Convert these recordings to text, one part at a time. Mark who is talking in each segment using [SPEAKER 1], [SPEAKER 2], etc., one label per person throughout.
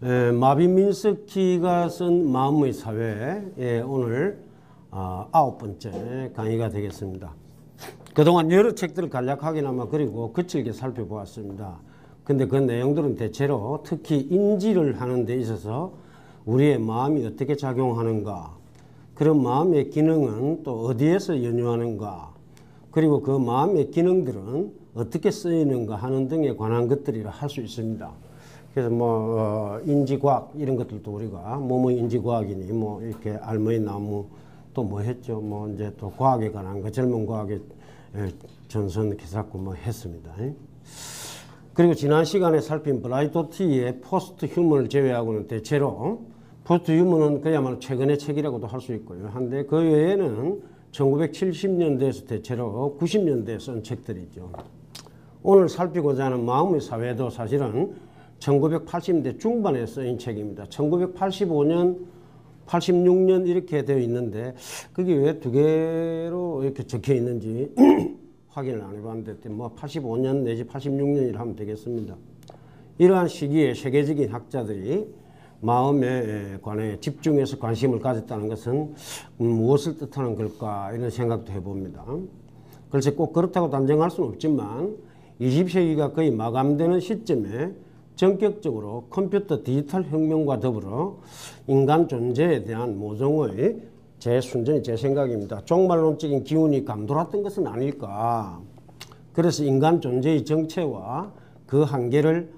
[SPEAKER 1] 마빈민스키가 쓴 마음의 사회, 오늘 9번째 강의가 되겠습니다. 그동안 여러 책들을 간략하게나마 그리고 거칠게 살펴보았습니다. 근데 그 내용들은 대체로 특히 인지를 하는 데 있어서 우리의 마음이 어떻게 작용하는가, 그런 마음의 기능은 또 어디에서 연유하는가, 그리고 그 마음의 기능들은 어떻게 쓰이는가 하는 등에 관한 것들이라 할 수 있습니다. 그래서 인지과학 이런 것들도 우리가 뭐뭐 인지과학이니 이렇게 알머이 나무 또 뭐 했죠. 이제 또 과학에 관한 거 젊은 과학의 전선 이렇게 잡고 했습니다. 그리고 지난 시간에 살핀 브라이도티의 포스트 휴먼을 제외하고는 대체로 포스트 휴먼은 그야말로 최근의 책이라고도 할 수 있고요. 한데 그 외에는 1970년대에서 대체로 90년대에 쓴 책들이죠. 오늘 살피고자 하는 마음의 사회도 사실은 1980년대 중반에 쓰인 책입니다. 1985년, 86년 이렇게 되어 있는데 그게 왜 두 개로 이렇게 적혀 있는지 확인을 안 해봤는데 85년 내지 86년이라 하면 되겠습니다. 이러한 시기에 세계적인 학자들이 마음에 관해 집중해서 관심을 가졌다는 것은 무엇을 뜻하는 걸까 이런 생각도 해봅니다. 글쎄 꼭 그렇다고 단정할 수는 없지만 20세기가 거의 마감되는 시점에 전격적으로 컴퓨터 디지털 혁명과 더불어 인간 존재에 대한 모종의 제 생각입니다. 종말론적인 기운이 감돌았던 것은 아닐까. 그래서 인간 존재의 정체와 그 한계를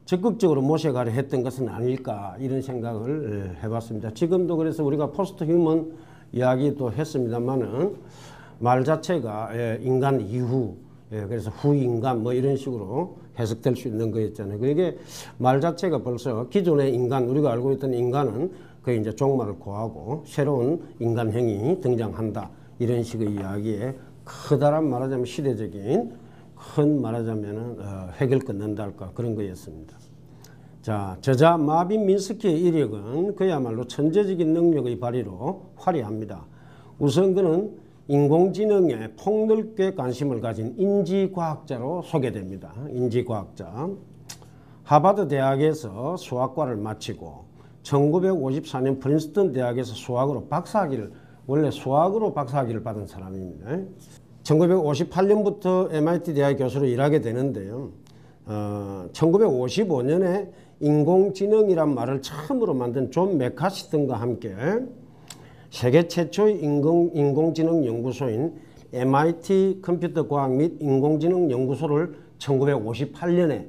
[SPEAKER 1] 적극적으로 모셔가려 했던 것은 아닐까 이런 생각을 해봤습니다. 지금도 그래서 우리가 포스트 휴먼 이야기도 했습니다만은 말 자체가 인간 이후, 그래서 후인간 이런 식으로 해석될 수 있는 거였잖아요. 그게 말 자체가 벌써 기존의 인간, 우리가 알고 있던 인간은 거의 이제 종말을 고하고 새로운 인간형이 등장한다. 이런 식의 이야기에 커다란 말하자면 시대적인 큰 말하자면은 획을 끊는다 할까 그런 거였습니다. 자, 저자 마빈 민스키의 이력은 그야말로 천재적인 능력의 발휘로 화려합니다. 우선 그는 인공지능에 폭넓게 관심을 가진 인지과학자로 소개됩니다. 인지과학자. 하버드 대학에서 수학과를 마치고 1954년 프린스턴 대학에서 수학으로 박사학위를 받은 사람입니다. 1958년부터 MIT 대학 교수로 일하게 되는데요. 1955년에 인공지능이란 말을 처음으로 만든 존 맥카시턴과 함께 세계 최초의 인공지능 연구소인 MIT 컴퓨터과학 및 인공지능 연구소를 1958년에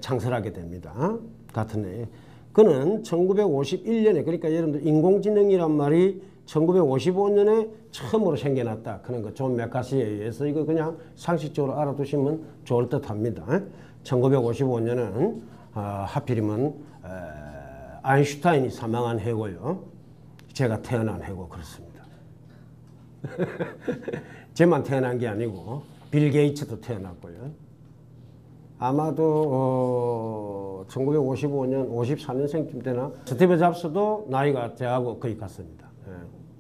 [SPEAKER 1] 창설하게 됩니다. 같은 해에. 그는 1951년에 그러니까 여러분들 인공지능이란 말이 1955년에 처음으로 생겨났다. 그런 거 존 맥카시에 의해서 이거 그냥 상식적으로 알아두시면 좋을 듯 합니다. 1955년은 하필이면 아인슈타인이 사망한 해고요. 제가 태어난 해고 그렇습니다. 제만 태어난 게 아니고 빌 게이츠도 태어났고요. 아마도 1955년 54년생쯤 되나 스티브 잡스도 나이가 저하고 거의 같습니다.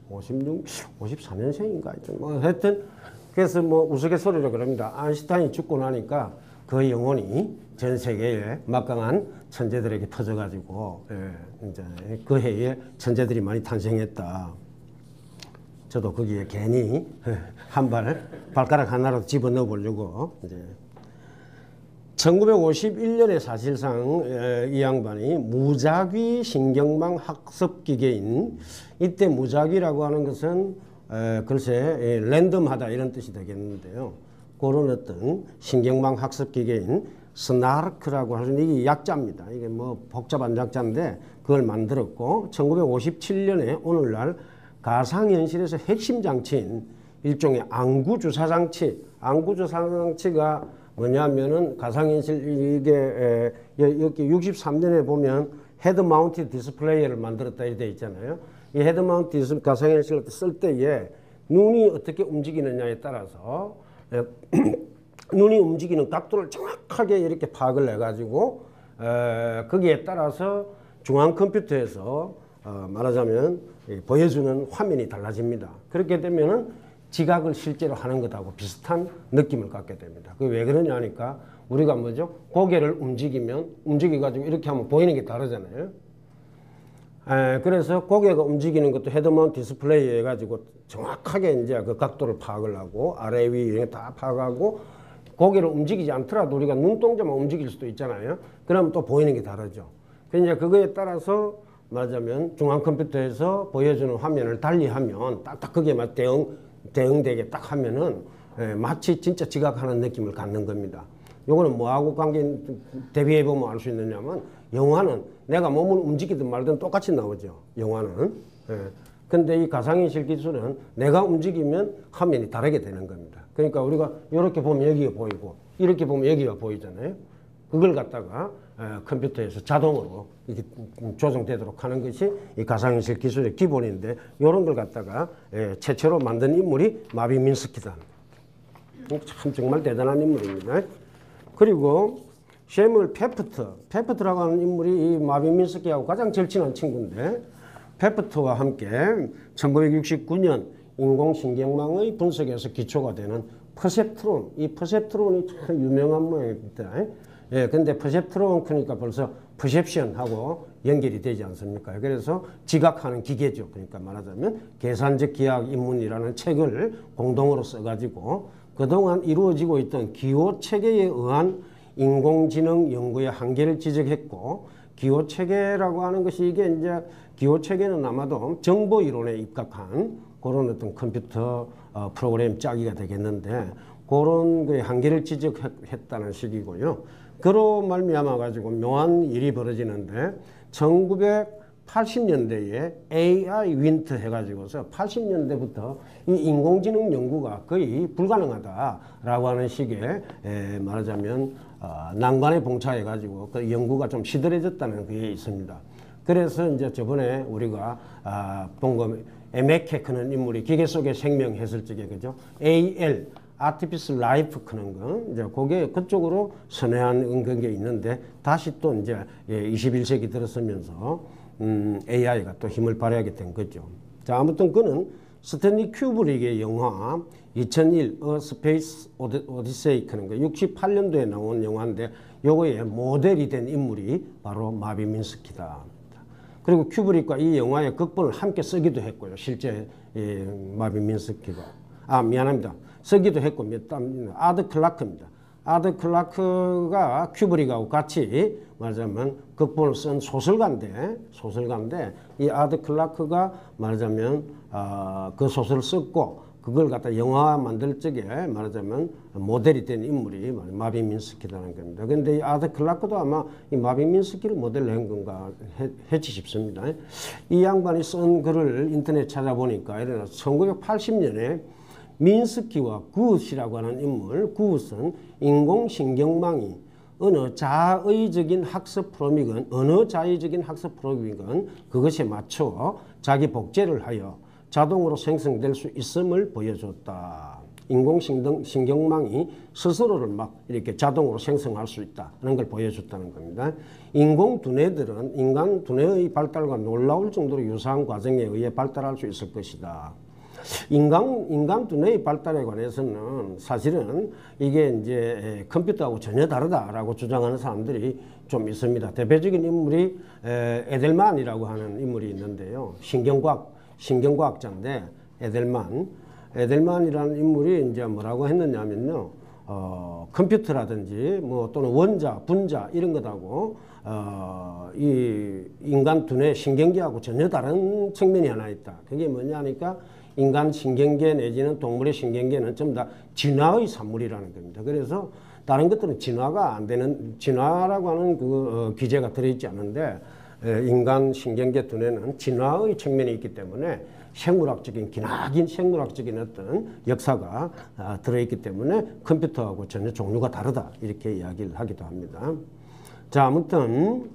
[SPEAKER 1] 54년생인가 하여튼 그래서 우스갯소리로 그럽니다. 아인슈타인이 죽고 나니까 그 영혼이 전 세계에 막강한 천재들에게 터져가지고 이제 그 해에 천재들이 많이 탄생했다. 저도 거기에 괜히 발가락 하나라도 집어넣어 보려고 이제 1951년에 사실상 이 양반이 무작위 신경망 학습기계인, 이때 무작위라고 하는 것은 글쎄 랜덤하다 이런 뜻이 되겠는데요. 그런 어떤 신경망 학습기계인 스나르크라고 하는 이게 약자입니다. 이게 복잡한 약자인데 그걸 만들었고 1957년에 오늘날 가상현실에서 핵심 장치인 일종의 안구주사장치가 뭐냐면은 가상현실 이게 여기 63년에 보면 헤드 마운티드 디스플레이를 만들었다 이렇게 돼 있잖아요. 이 헤드 마운티드 가상현실을 쓸 때에 눈이 어떻게 움직이느냐에 따라서 눈이 움직이는 각도를 정확하게 이렇게 파악을 해가지고 거기에 따라서 중앙 컴퓨터에서 말하자면 보여주는 화면이 달라집니다. 그렇게 되면은 지각을 실제로 하는 것하고 비슷한 느낌을 갖게 됩니다. 그게 왜 그러냐 하니까 우리가 뭐죠? 고개를 움직여가지고 이렇게 하면 보이는 게 다르잖아요. 그래서 고개가 움직이는 것도 헤드마운트 디스플레이 해가지고 정확하게 이제 그 각도를 파악을 하고 아래 위 이런 거 다 파악하고 고개를 움직이지 않더라도 우리가 눈동자만 움직일 수도 있잖아요. 그러면 또 보이는 게 다르죠. 이제 그거에 따라서 말하자면 중앙 컴퓨터에서 보여주는 화면을 달리하면 딱딱 그게 막 대응되게 딱 하면은 마치 진짜 지각하는 느낌을 갖는 겁니다. 요거는 뭐하고 대비해 보면 알 수 있느냐면 영화는 내가 몸을 움직이든 말든 똑같이 나오죠. 영화는. 근데 이 가상현실 기술은 내가 움직이면 화면이 다르게 되는 겁니다. 그러니까 우리가 이렇게 보면 여기가 보이고 이렇게 보면 여기가 보이잖아요. 그걸 갖다가 컴퓨터에서 자동으로 이렇게 조정되도록 하는 것이 이 가상현실 기술의 기본인데 이런 걸 갖다가 최초로 만든 인물이 마빈·민스키다. 참 정말 대단한 인물입니다. 그리고 셰뮬 페프트라고 하는 인물이 이 마빈·민스키하고 가장 절친한 친구인데 페프트와 함께 1969년 인공신경망의 분석에서 기초가 되는 퍼셉트론, 이 퍼셉트론이 참 유명한 모양입니다. 근데 퍼셉트론 그러니까 벌써 퍼셉션하고 연결이 되지 않습니까? 그래서 지각하는 기계죠. 그러니까 말하자면 계산적 기하학 입문이라는 책을 공동으로 써가지고 그동안 이루어지고 있던 기호체계에 의한 인공지능 연구의 한계를 지적했고, 기호체계라고 하는 것이 이게 이제 기호체계는 아마도 정보 이론에 입각한 그런 어떤 컴퓨터 프로그램 짜기가 되겠는데 그런 그 한계를 지적했다는 식이고요. 그로 말미암아 가지고 묘한 일이 벌어지는데 1980년대에 AI 윈트 해가지고서 80년대부터 이 인공지능 연구가 거의 불가능하다라고 하는 식의 말하자면 난관에 봉착해가지고 그 연구가 좀 시들해졌다는 그게 있습니다. 그래서 이제 저번에 우리가 본 거 에메케 크는 인물이 기계 속의 생명 했을 적에 그죠? AL 아티피셜 라이프 크는 거 이제 그게 그쪽으로 선회한 그런 게 있는데 다시 또 이제 21세기 들어서면서 AI가 또 힘을 발휘하게 된 거죠. 자, 아무튼 그는 스탠리 큐브릭의 영화 2001 A Space Odyssey 하는 거 68년도에 나온 영화인데 요거의 모델이 된 인물이 바로 마빈·민스키다. 그리고 큐브릭과 이 영화의 극본을 함께 쓰기도 했고요. 실제 마빈·민스키가 미안합니다. 쓰기도 했고 아드 클라크입니다. 아드 클라크가 큐브릭하고 같이 말하자면 극본을 쓴 소설가인데 이 아드 클라크가 말하자면 그 소설을 썼고 그걸 갖다 영화 만들 적에 말하자면 모델이 된 인물이 마빈·민스키라는 겁니다. 그런데 이 아드 클라크도 아마 이 마빈·민스키를 모델로 한 건가 했지 싶습니다. 이 양반이 쓴 글을 인터넷 찾아보니까 이래 1980년에 민스키와 굿이라고 하는 인물, 굿은 인공신경망이 어느 자의적인 학습 프로그램이건 그것에 맞춰 자기 복제를 하여 자동으로 생성될 수 있음을 보여줬다. 인공신경망이 스스로를 막 이렇게 자동으로 생성할 수 있다는 걸 보여줬다는 겁니다. 인공 두뇌들은 인간 두뇌의 발달과 놀라울 정도로 유사한 과정에 의해 발달할 수 있을 것이다. 인간 두뇌의 발달에 관해서는 사실은 이게 이제 컴퓨터하고 전혀 다르다라고 주장하는 사람들이 좀 있습니다. 대표적인 인물이 에델만이라고 하는 인물이 있는데요. 신경과학자인데 에델만이라는 인물이 이제 뭐라고 했느냐면요. 컴퓨터라든지 뭐 또는 원자, 분자 이런 것하고 이 인간 두뇌 신경계하고 전혀 다른 측면이 하나 있다. 그게 뭐냐 하니까 인간 신경계 내지는 동물의 신경계는 전부 다 진화의 산물이라는 겁니다. 그래서 다른 것들은 진화가 안 되는, 진화라고 하는 그 기제가 들어있지 않은데 인간 신경계 두뇌는 진화의 측면이 있기 때문에 기나긴 생물학적인 어떤 역사가 들어있기 때문에 컴퓨터하고 전혀 종류가 다르다 이렇게 이야기를 하기도 합니다. 자, 아무튼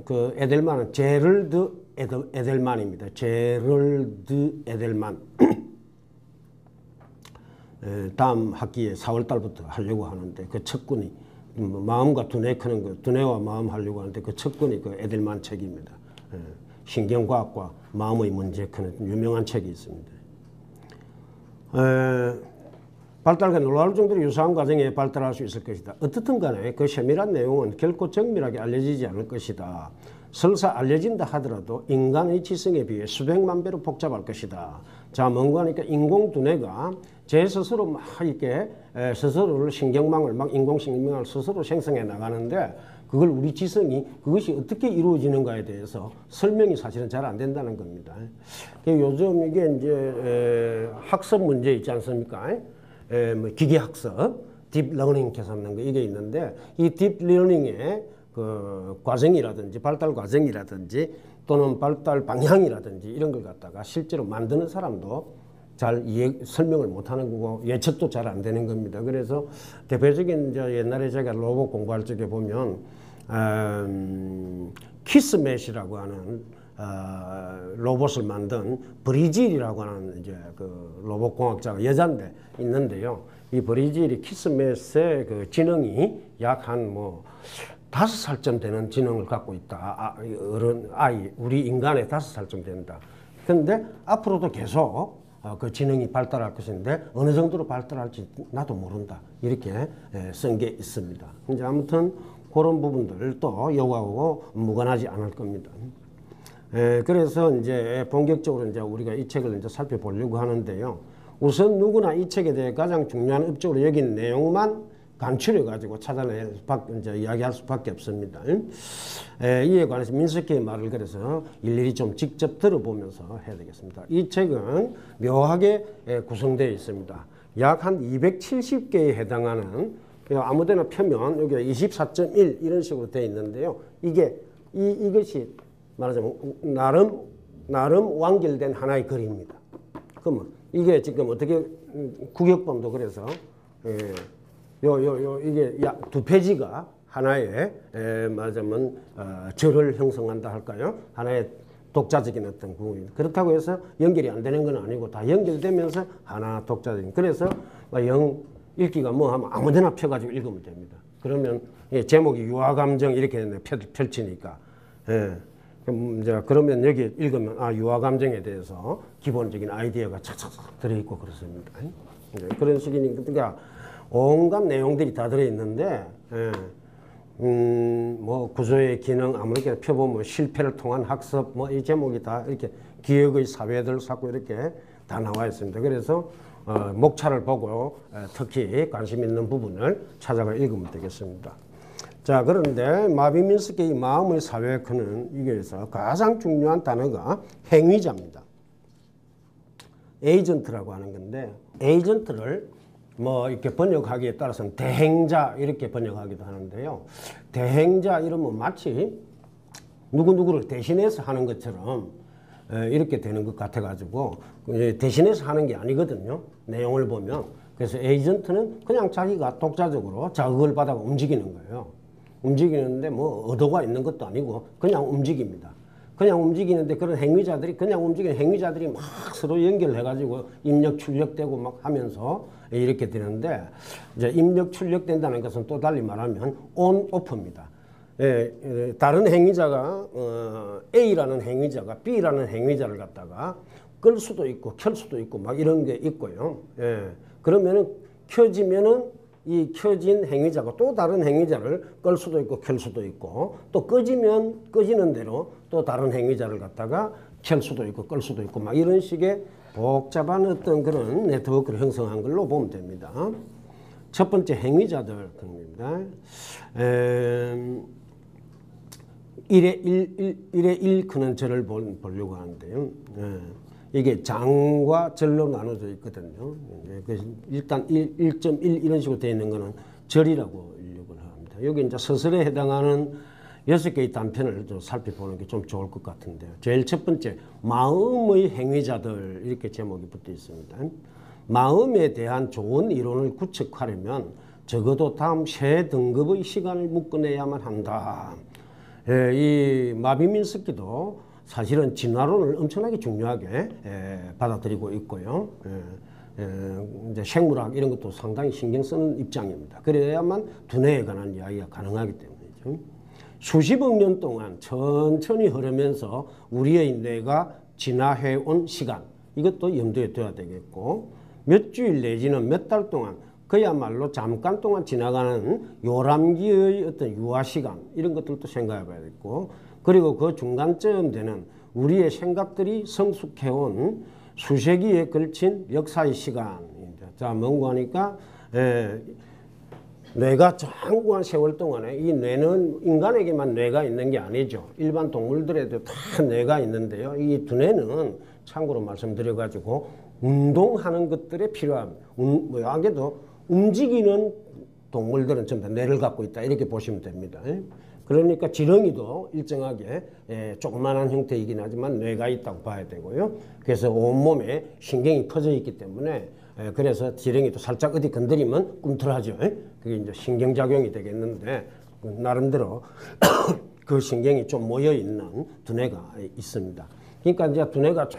[SPEAKER 1] 그 에델만은 제럴드 에델만입니다. 제럴드 에델만. 다음 학기에 4월 달부터 하려고 하는데 그 첫 권이 마음과 두뇌 크는 거, 두뇌와 마음 하려고 하는데 그 첫 권이 그 에델만 책입니다. 신경과학과 마음의 문제 크는 유명한 책이 있습니다. 발달과 놀라울 정도로 유사한 과정에 발달할 수 있을 것이다. 어떻든 간에 그 세밀한 내용은 결코 정밀하게 알려지지 않을 것이다. 설사 알려진다 하더라도 인간의 지성에 비해 수백만 배로 복잡할 것이다. 자, 뭔가 하니까 인공두뇌가 제 스스로 막 이렇게 스스로를 신경망을 막 인공신경망을 스스로 생성해 나가는데 그걸 우리 지성이 그것이 어떻게 이루어지는가에 대해서 설명이 사실은 잘 안 된다는 겁니다. 요즘 이게 이제 학습 문제 있지 않습니까? 뭐 기계학습, 딥러닝 계산하는 거 이게 있는데 이 딥러닝의 그 과정이라든지 발달 과정이라든지 또는 발달 방향이라든지 이런 걸 갖다가 실제로 만드는 사람도 잘 설명을 못하는 거고 예측도 잘 안 되는 겁니다. 그래서 대표적인 이제 옛날에 제가 로봇 공부할 적에 보면 키스맷이라고 하는 로봇을 만든 브리질이라고 하는 이제 그 로봇 공학자가 여잔데 있는데요. 이 브리질이 키스맷의 그 지능이 약 한 뭐 5살쯤 되는 지능을 갖고 있다. 우리 인간의 5살쯤 된다. 그런데 앞으로도 계속 그 지능이 발달할 것인데 어느 정도로 발달할지 나도 모른다. 이렇게 쓴 게 있습니다. 이제 아무튼 그런 부분들 또 요구하고 무관하지 않을 겁니다. 그래서 이제 본격적으로 이제 우리가 이 책을 이제 살펴보려고 하는데요. 우선 누구나 이 책에 대해 가장 중요한 업적으로 여긴 내용만 간추려 가지고 이제 이야기할 수밖에 없습니다. 이에 관해서 민석기의 말을 그래서 일일이 좀 직접 들어보면서 해야 되겠습니다. 이 책은 묘하게 구성되어 있습니다. 약 한 270개에 해당하는 아무데나 펴면 여기 24.1 이런 식으로 되어 있는데요. 이것이 말하자면 나름 완결된 하나의 글입니다. 그러면 이게 지금 어떻게 구격본도 그래서 이게 약 2페이지가 하나의 말하자면 절을 형성한다 할까요? 하나의 독자적인 어떤 부분입니다. 그렇다고 해서 연결이 안 되는 건 아니고 다 연결되면서 하나 독자적인. 그래서 읽기가 뭐 하면 아무데나 펴가지고 읽으면 됩니다. 그러면 제목이 유아감정 이렇게 펼치니까. 그럼 이제 그러면 여기 읽으면 유아감정에 대해서 기본적인 아이디어가 착착 들어있고 그렇습니다. 그런 식이니까 그러니까 온갖 내용들이 다 들어있는데 뭐 구조의 기능 아무렇게나 펴보면 실패를 통한 학습 뭐 이 제목이 다 이렇게 기억의 사회들 자꾸 이렇게 다 나와 있습니다. 그래서 목차를 보고 특히 관심 있는 부분을 찾아가 읽으면 되겠습니다. 자, 그런데 마비민스키의 마음의 사회학은 이게서 가장 중요한 단어가 행위자입니다. 에이전트라고 하는 건데 에이전트를 뭐 이렇게 번역하기에 따라서는 대행자 이렇게 번역하기도 하는데요. 대행자 이러면 마치 누구누구를 대신해서 하는 것처럼 이렇게 되는 것 같아가지고 대신해서 하는 게 아니거든요. 내용을 보면. 그래서 에이전트는 그냥 자기가 독자적으로 자극을 받아 움직이는 거예요. 움직이는데 뭐 의도가 있는 것도 아니고 그냥 움직입니다. 그냥 움직이는데 그런 행위자들이 그냥 움직이는 행위자들이 막 서로 연결해가지고 입력 출력되고 막 하면서 이렇게 되는데 이제 입력 출력된다는 것은 또 달리 말하면 온 오프입니다. 다른 행위자가 A라는 행위자가 B라는 행위자를 갖다가 끌 수도 있고 켤 수도 있고 막 이런 게 있고요. 그러면은 켜지면은 이 켜진 행위자가 또 다른 행위자를 끌 수도 있고 켤 수도 있고 또 끄지면 끄지는 대로 또 다른 행위자를 갖다가 켤 수도 있고 끌 수도 있고 막 이런 식의 복잡한 어떤 그런 네트워크를 형성한 걸로 보면 됩니다. 첫 번째 행위자들 겁니다. 1의 1 크는 절을 보려고 하는데요. 이게 장과 절로 나눠져 있거든요. 일단 1.1 이런 식으로 되어 있는 거는 절이라고 인력을 합니다. 여기 이제 서술에 해당하는 6개의 단편을 좀 살펴보는 게 좀 좋을 것 같은데요. 제일 첫 번째, 마음의 행위자들 이렇게 제목이 붙어 있습니다. 마음에 대한 좋은 이론을 구축하려면 적어도 다음 세 등급의 시간을 묶어내야만 한다. 이 마비민스키도 사실은 진화론을 엄청나게 중요하게 받아들이고 있고요. 이제 생물학 이런 것도 상당히 신경 쓰는 입장입니다. 그래야만 두뇌에 관한 이야기가 가능하기 때문이죠. 수십억 년 동안 천천히 흐르면서 우리의 뇌가 진화해온 시간 이것도 염두에 둬야 되겠고 몇 주일 내지는 몇 달 동안 그야말로 잠깐 동안 지나가는 요람기의 어떤 유아시간 이런 것들도 생각해 봐야겠고, 그리고 그 중간쯤 되는 우리의 생각들이 성숙해온 수세기에 걸친 역사의 시간입니다. 자, 뭔고 하니까 뇌가 장구한 세월 동안에 이 뇌는 인간에게만 뇌가 있는 게 아니죠. 일반 동물들에도 다 뇌가 있는데요. 이 두뇌는 참고로 말씀드려가지고 운동하는 것들에 필요합니다. 묘하게도 움직이는 동물들은 전부 다 뇌를 갖고 있다 이렇게 보시면 됩니다. 그러니까 지렁이도 일정하게 조그마한 형태이긴 하지만 뇌가 있다고 봐야 되고요. 그래서 온몸에 신경이 퍼져 있기 때문에 그래서 지렁이도 살짝 어디 건드리면 꿈틀하죠. 그게 이제 신경작용이 되겠는데 나름대로 그 신경이 좀 모여 있는 두뇌가 있습니다. 그러니까 이제 두뇌가 쭉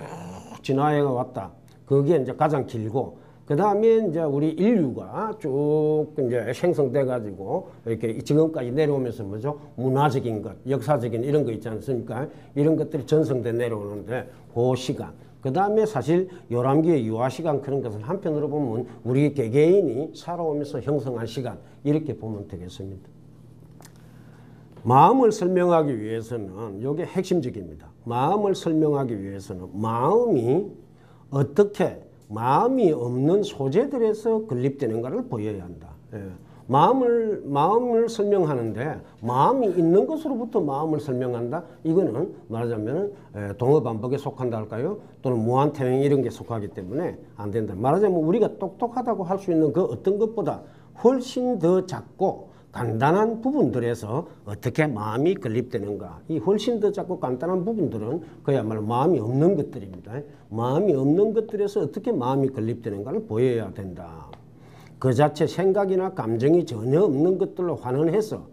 [SPEAKER 1] 진화해 왔다. 그게 이제 가장 길고, 그 다음에 이제 우리 인류가 쭉 이제 생성돼 가지고 이렇게 지금까지 내려오면서 뭐죠? 문화적인 것, 역사적인 이런 거 있지 않습니까? 이런 것들이 전성돼 내려오는데 그 시간. 그 다음에 사실 요람기의 유아시간 그런 것을 한편으로 보면 우리 개개인이 살아오면서 형성한 시간 이렇게 보면 되겠습니다. 마음을 설명하기 위해서는 이게 핵심적입니다. 마음을 설명하기 위해서는 마음이 어떻게 마음이 없는 소재들에서 건립되는가를 보여야 한다. 마음을 설명하는데 마음이 있는 것으로부터 마음을 설명한다. 이거는 말하자면 동어반복에 속한다 할까요? 또는 무한태행 이런 게 속하기 때문에 안 된다. 말하자면 우리가 똑똑하다고 할 수 있는 그 어떤 것보다 훨씬 더 작고 간단한 부분들에서 어떻게 마음이 건립되는가. 이 훨씬 더 작고 간단한 부분들은 그야말로 마음이 없는 것들입니다. 마음이 없는 것들에서 어떻게 마음이 건립되는가를 보여야 된다. 그 자체 생각이나 감정이 전혀 없는 것들로 환원해서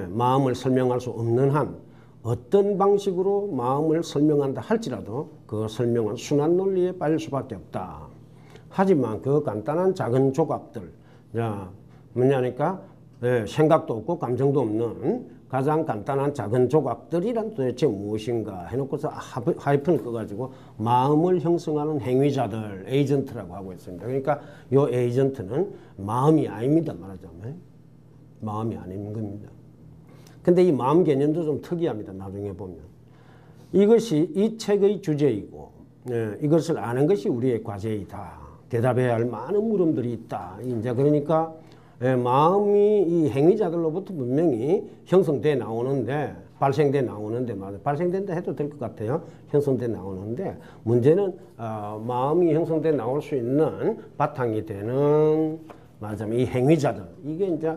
[SPEAKER 1] 마음을 설명할 수 없는 한 어떤 방식으로 마음을 설명한다 할지라도 그 설명은 순환 논리에 빠질 수밖에 없다. 하지만 그 간단한 작은 조각들, 뭐냐니까 생각도 없고 감정도 없는 가장 간단한 작은 조각들이란 도대체 무엇인가 해놓고서 하이픈을 꺼가지고 마음을 형성하는 행위자들, 에이전트라고 하고 있습니다. 그러니까 이 에이전트는 마음이 아닙니다. 말하자면 마음이 아닌 겁니다. 근데 이 마음 개념도 좀 특이합니다. 나중에 보면 이것이 이 책의 주제이고 이것을 아는 것이 우리의 과제이다. 대답해야 할 많은 물음들이 있다. 이제 그러니까 마음이 이 행위자들로부터 분명히 형성돼 나오는데 발생돼 나오는데 발생된다 해도 될 것 같아요. 형성돼 나오는데 문제는 마음이 형성돼 나올 수 있는 바탕이 되는 말하자면 이 행위자들 이게 이제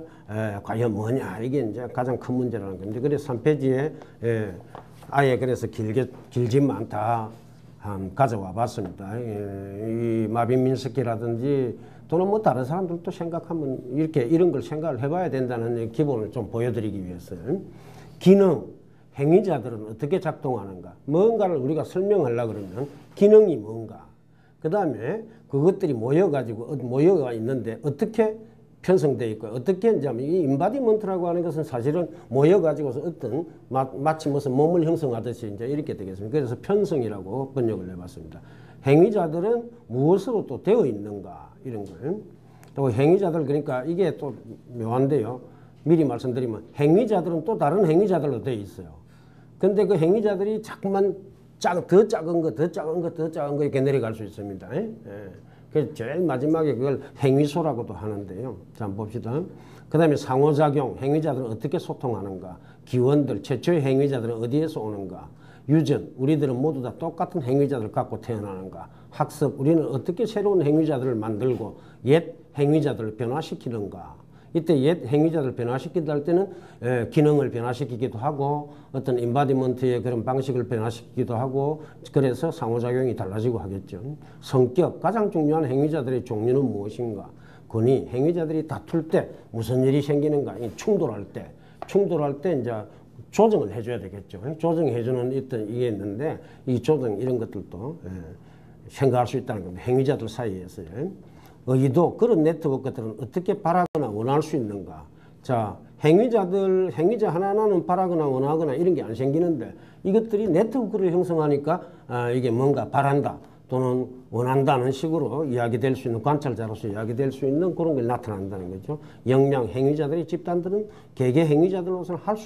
[SPEAKER 1] 과연 뭐냐 이게 이제 가장 큰 문제라는 건데 그래서 3페이지에 아예 그래서 길지만 다 가져와 봤습니다. 이 마빈 민스키라든지 또는 뭐 다른 사람들도 생각하면 이런 걸 생각을 해봐야 된다는 기본을 좀 보여드리기 위해서요. 기능, 행위자들은 어떻게 작동하는가? 뭔가를 우리가 설명하려고 그러면 기능이 뭔가? 그 다음에 그것들이 모여가 있는데 어떻게 편성되어 있고 어떻게 이제 이 인바디먼트라고 하는 것은 사실은 모여가지고서 어떤 마치 무슨 몸을 형성하듯이 이제 이렇게 되겠습니다. 그래서 편성이라고 번역을 해봤습니다. 행위자들은 무엇으로 또 되어 있는가 이런 걸. 또 행위자들 그러니까 이게 또 묘한데요. 미리 말씀드리면 행위자들은 또 다른 행위자들로 되어 있어요. 근데 그 행위자들이 자꾸만 더 작은 거 이렇게 내려갈 수 있습니다. 그래서 제일 마지막에 그걸 행위소라고도 하는데요. 자, 한번 봅시다. 그 다음에 상호작용, 행위자들은 어떻게 소통하는가? 기원들, 최초의 행위자들은 어디에서 오는가? 유전, 우리들은 모두 다 똑같은 행위자들을 갖고 태어나는가? 학습, 우리는 어떻게 새로운 행위자들을 만들고 옛 행위자들을 변화시키는가? 이때 옛 행위자들을 변화시킨다 할 때는 기능을 변화시키기도 하고 어떤 인바디먼트의 그런 방식을 변화시키기도 하고 그래서 상호작용이 달라지고 하겠죠. 성격, 가장 중요한 행위자들의 종류는 무엇인가? 권위, 행위자들이 다툴 때 무슨 일이 생기는가? 충돌할 때 이제 조정을 해줘야 되겠죠. 조정해주는 어떤 이게 있는데 이 조정 이런 것들도 생각할 수 있다는 겁니다. 행위자들 사이에서요. 의도, 그런 네트워크들은 어떻게 바라거나 원할 수 있는가? 자, 행위자 하나하나는 바라거나 원하거나 이런 게 안 생기는데 이것들이 네트워크를 형성하니까 이게 뭔가 바란다. 또는 원한다는 식으로 이야기될 수 있는 관찰자로서 이야기될 수 있는 그런 게 나타난다는 거죠. 역량 행위자들의 집단들은 개개 행위자들로서는 할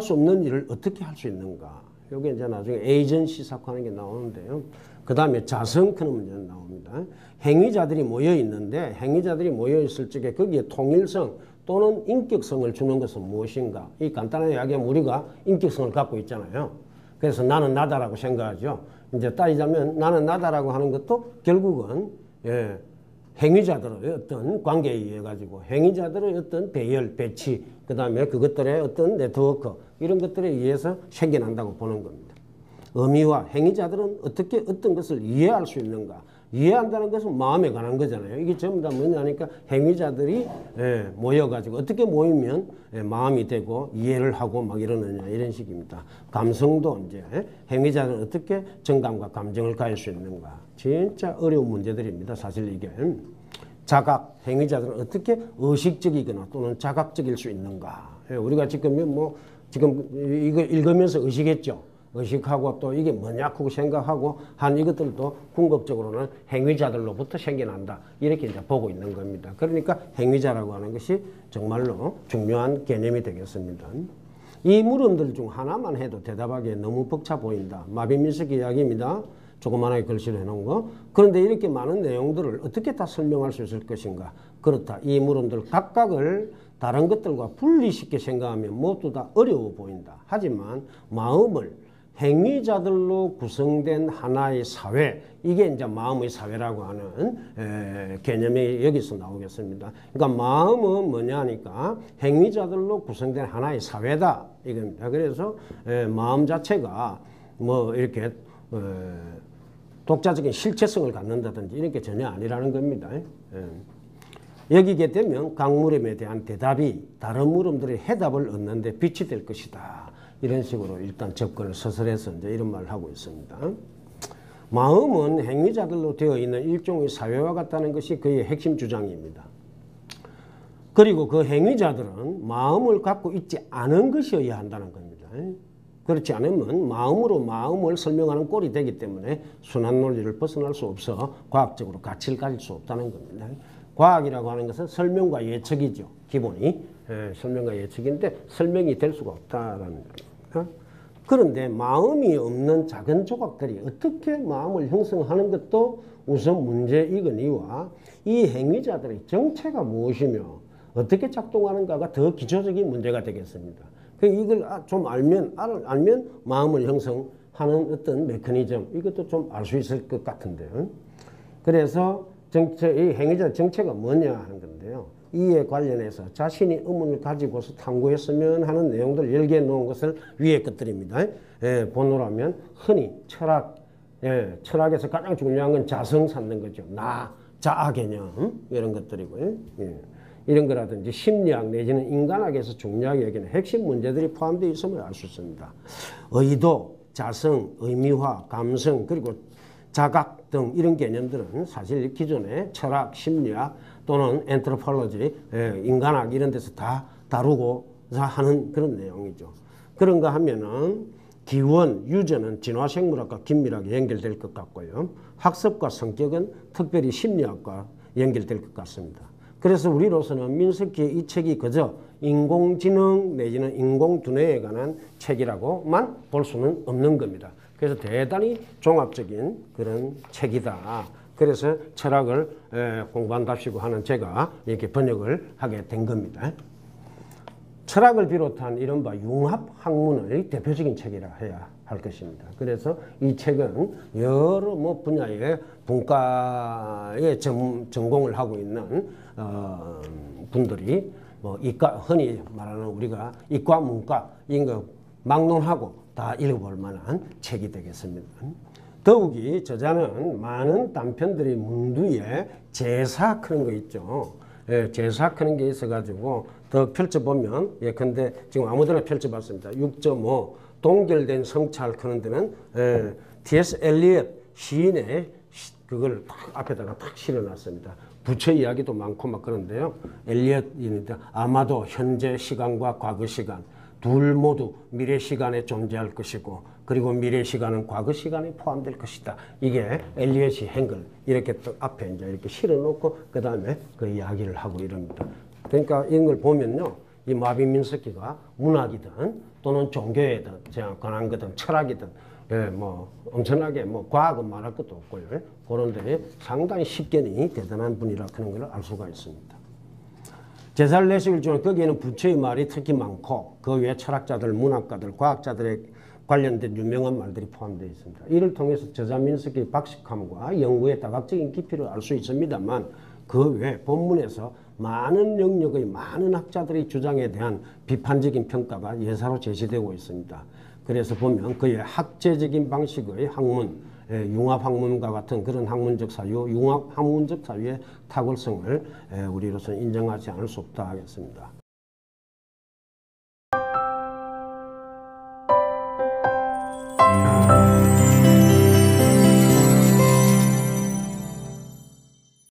[SPEAKER 1] 수 없는 일을 어떻게 할 수 있는가. 이게 이제 나중에 에이전시 사고하는 게 나오는데요. 그 다음에 자성 그런 문제는 나옵니다. 행위자들이 모여 있는데 행위자들이 모여 있을 적에 거기에 통일성 또는 인격성을 주는 것은 무엇인가. 이 간단하게 이야기하면 우리가 인격성을 갖고 있잖아요. 그래서 나는 나다라고 생각하죠. 이제 따지자면 나는 나다라고 하는 것도 결국은 행위자들의 어떤 관계에 의해 가지고 행위자들의 어떤 배열, 배치, 그 다음에 그것들의 어떤 네트워크 이런 것들에 의해서 생겨난다고 보는 겁니다. 의미와 행위자들은 어떻게 어떤 것을 이해할 수 있는가. 이해한다는 것은 마음에 관한 거잖아요. 이게 전부 다 뭐냐니까 행위자들이 모여가지고 어떻게 모이면 마음이 되고 이해를 하고 막 이러느냐 이런 식입니다. 감성도 이제 행위자들은 어떻게 정감과 감정을 가질 수 있는가. 진짜 어려운 문제들입니다. 사실 이게. 자각, 행위자들은 어떻게 의식적이거나 또는 자각적일 수 있는가. 우리가 지금 이거 읽으면서 의식했죠. 의식하고 또 이게 뭐냐 하고 생각하고 한 이것들도 궁극적으로는 행위자들로부터 생겨난다. 이렇게 이제 보고 있는 겁니다. 그러니까 행위자라고 하는 것이 정말로 중요한 개념이 되겠습니다. 이 물음들 중 하나만 해도 대답하기에 너무 벅차 보인다. 마빈민스키 이야기입니다. 조그만하게 글씨로 해놓은 거. 그런데 이렇게 많은 내용들을 어떻게 다 설명할 수 있을 것인가. 그렇다. 이 물음들 각각을 다른 것들과 분리시켜 생각하면 모두 다 어려워 보인다. 하지만 마음을 행위자들로 구성된 하나의 사회, 이게 이제 마음의 사회라고 하는 개념이 여기서 나오겠습니다. 그러니까 마음은 뭐냐니까 행위자들로 구성된 하나의 사회다 이겁니다. 그래서 마음 자체가 뭐 이렇게 독자적인 실체성을 갖는다든지 이런 게 전혀 아니라는 겁니다. 여기게 되면 각 물음에 대한 대답이 다른 물음들의 해답을 얻는 데 빛이 될 것이다. 이런 식으로 일단 접근을 서술해서 이제 이런 말을 하고 있습니다. 마음은 행위자들로 되어 있는 일종의 사회와 같다는 것이 그의 핵심 주장입니다. 그리고 그 행위자들은 마음을 갖고 있지 않은 것이어야 한다는 겁니다. 그렇지 않으면 마음으로 마음을 설명하는 꼴이 되기 때문에 순환 논리를 벗어날 수 없어 과학적으로 가치를 가질 수 없다는 겁니다. 과학이라고 하는 것은 설명과 예측이죠. 기본이. 설명과 예측인데 설명이 될 수가 없다라는 겁니다. 그런데 마음이 없는 작은 조각들이 어떻게 마음을 형성하는 것도 우선 문제이거니와 이 행위자들의 정체가 무엇이며 어떻게 작동하는가가 더 기초적인 문제가 되겠습니다. 이걸 좀 알면 마음을 형성하는 어떤 메커니즘 이것도 좀 알 수 있을 것 같은데요. 그래서 이 행위자 정체가 뭐냐 하는 건데요. 이에 관련해서 자신이 의문을 가지고서 탐구했으면 하는 내용들을 열게 놓은 것을 위에 것들입니다. 본어라면 흔히 철학에서 가장 중요한 건 자성 찾는 거죠. 나, 자아 개념 이런 것들이고요. 이런 거라든지 심리학 내지는 인간학에서 중요하게 여기는 핵심 문제들이 포함되어 있음을 알 수 있습니다. 의도, 자성, 의미화, 감성 그리고 자각 등 이런 개념들은 사실 기존의 철학, 심리학 또는 엔트로폴로지, 인간학 이런 데서 다 다루고 하는 그런 내용이죠. 그런가 하면은 기원, 유전은 진화생물학과 긴밀하게 연결될 것 같고요. 학습과 성격은 특별히 심리학과 연결될 것 같습니다. 그래서 우리로서는 민석기의 이 책이 그저 인공지능 내지는 인공두뇌에 관한 책이라고만 볼 수는 없는 겁니다. 그래서 대단히 종합적인 그런 책이다. 그래서 철학을 공부한답시고 하는 제가 이렇게 번역을 하게 된 겁니다. 철학을 비롯한 이른바 융합학문의 대표적인 책이라 해야 할 것입니다. 그래서 이 책은 여러 분야의 분과에 전공을 하고 있는 분들이 이과 흔히 말하는 우리가 이과 문과 이런 거 막론하고 다 읽어볼 만한 책이 되겠습니다. 더욱이 저자는 많은 단편들이 문두에 제사 그런 거 있죠. 제사 그런 게 있어가지고 더 펼쳐보면 예컨대 지금 아무데나 펼쳐봤습니다. 6.5 동결된 성찰 그런 데는 T.S. 엘리엇 시인의 그걸 딱 앞에다가 딱 실어놨습니다. 부처 이야기도 많고 막 그런데요. 엘리엇인데 아마도 현재 시간과 과거 시간 둘 모두 미래 시간에 존재할 것이고 그리고 미래 시간은 과거 시간에 포함될 것이다. 이게 엘리엇이 행글 이렇게 또 앞에 이제 이렇게 실어놓고 그 다음에 그 이야기를 하고 이럽니다. 그러니까 이런 걸 보면요, 이 마빈 민스키가 문학이든 또는 종교에든 제가 관한 거든 철학이든 뭐 엄청나게 뭐 과학은 말할 것도 없고요. 그런데 상당히 식견이 대단한 분이라 그런 걸 알 수가 있습니다. 제사를 내시길 중에 거기에는 부처의 말이 특히 많고 그 외 철학자들, 문학가들, 과학자들의 관련된 유명한 말들이 포함되어 있습니다. 이를 통해서 저자 민스키의 박식함과 연구의 다각적인 깊이를 알 수 있습니다만 그 외 본문에서 많은 영역의 많은 학자들의 주장에 대한 비판적인 평가가 예사로 제시되고 있습니다. 그래서 보면 그의 학제적인 방식의 학문, 융합학문과 같은 그런 학문적 사유, 융합학문적 사유의 탁월성을 우리로서는 인정하지 않을 수 없다 하겠습니다.